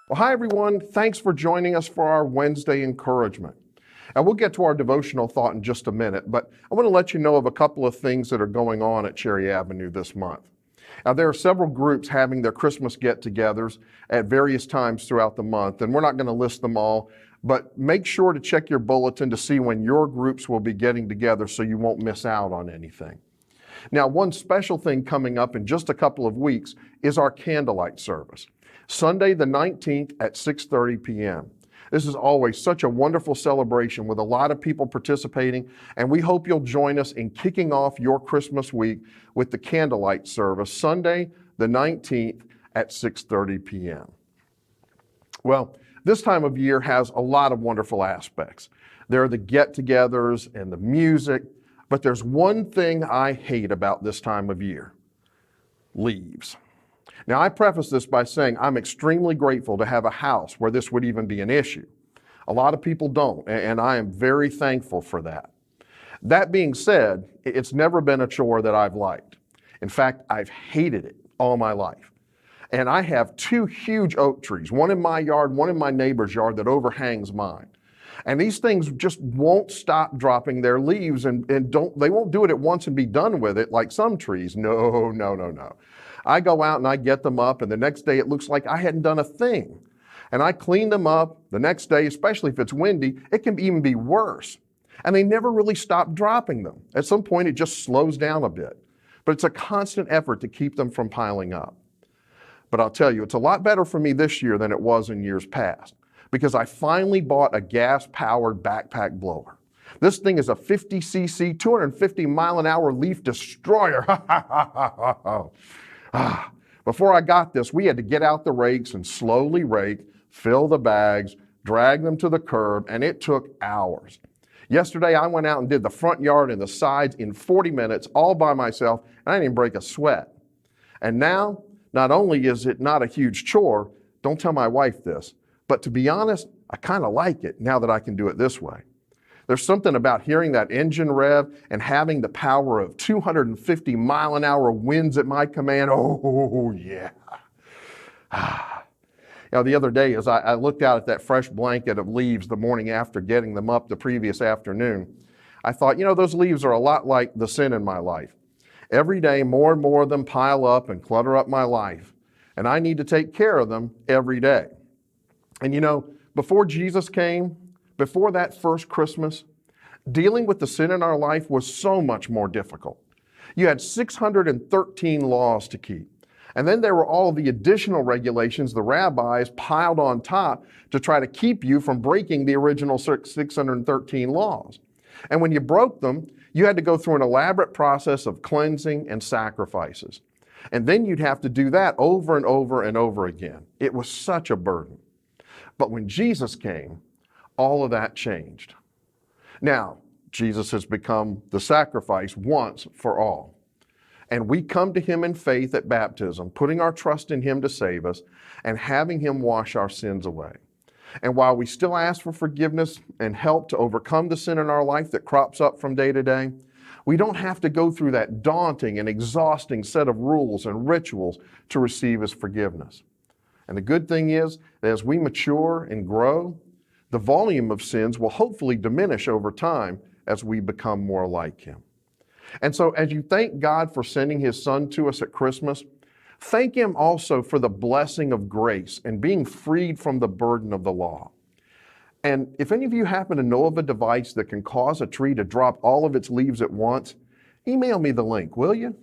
Well, hi everyone. Thanks for joining us for our Wednesday encouragement. And we'll get to our devotional thought in just a minute, but I want to let you know of a couple of things that are going on at Cherry Avenue this month. Now, there are several groups having their Christmas get-togethers at various times throughout the month, and we're not going to list them all, but make sure to check your bulletin to see when your groups will be getting together so you won't miss out on anything. Now, one special thing coming up in just a couple of weeks is our candlelight service. Sunday the 19th at 6:30 p.m. This is always such a wonderful celebration with a lot of people participating, and we hope you'll join us in kicking off your Christmas week with the candlelight service, Sunday the 19th at 6:30 p.m. Well, this time of year has a lot of wonderful aspects. There are the get-togethers and the music, but there's one thing I hate about this time of year: leaves. Now, I preface this by saying I'm extremely grateful to have a house where this would even be an issue. A lot of people don't, and I am very thankful for that. That being said, it's never been a chore that I've liked. In fact, I've hated it all my life. And I have two huge oak trees, one in my yard, one in my neighbor's yard that overhangs mine. And these things just won't stop dropping their leaves and they won't do it at once and be done with it like some trees. No. I go out and I get them up, and the next day it looks like I hadn't done a thing. And I clean them up the next day, especially if it's windy, it can even be worse. And they never really stop dropping them. At some point it just slows down a bit. But it's a constant effort to keep them from piling up. But I'll tell you, it's a lot better for me this year than it was in years past, because I finally bought a gas-powered backpack blower. This thing is a 50cc, 250 mile an hour leaf destroyer. Before I got this, we had to get out the rakes and slowly rake, fill the bags, drag them to the curb, and it took hours. Yesterday, I went out and did the front yard and the sides in 40 minutes, all by myself, and I didn't even break a sweat. And now, not only is it not a huge chore, don't tell my wife this, but to be honest, I kind of like it now that I can do it this way. There's something about hearing that engine rev and having the power of 250 mile an hour winds at my command. Oh, yeah. The other day, as I looked out at that fresh blanket of leaves the morning after getting them up the previous afternoon, I thought, those leaves are a lot like the sin in my life. Every day, more and more of them pile up and clutter up my life, and I need to take care of them every day. And before Jesus came, before that first Christmas, dealing with the sin in our life was so much more difficult. You had 613 laws to keep. And then there were all the additional regulations the rabbis piled on top to try to keep you from breaking the original 613 laws. And when you broke them, you had to go through an elaborate process of cleansing and sacrifices. And then you'd have to do that over and over and over again. It was such a burden. But when Jesus came, all of that changed. Now, Jesus has become the sacrifice once for all. And we come to him in faith at baptism, putting our trust in him to save us and having him wash our sins away. And while we still ask for forgiveness and help to overcome the sin in our life that crops up from day to day, we don't have to go through that daunting and exhausting set of rules and rituals to receive his forgiveness. And the good thing is that as we mature and grow, the volume of sins will hopefully diminish over time as we become more like him. And so as you thank God for sending his son to us at Christmas, thank him also for the blessing of grace and being freed from the burden of the law. And if any of you happen to know of a device that can cause a tree to drop all of its leaves at once, email me the link, will you?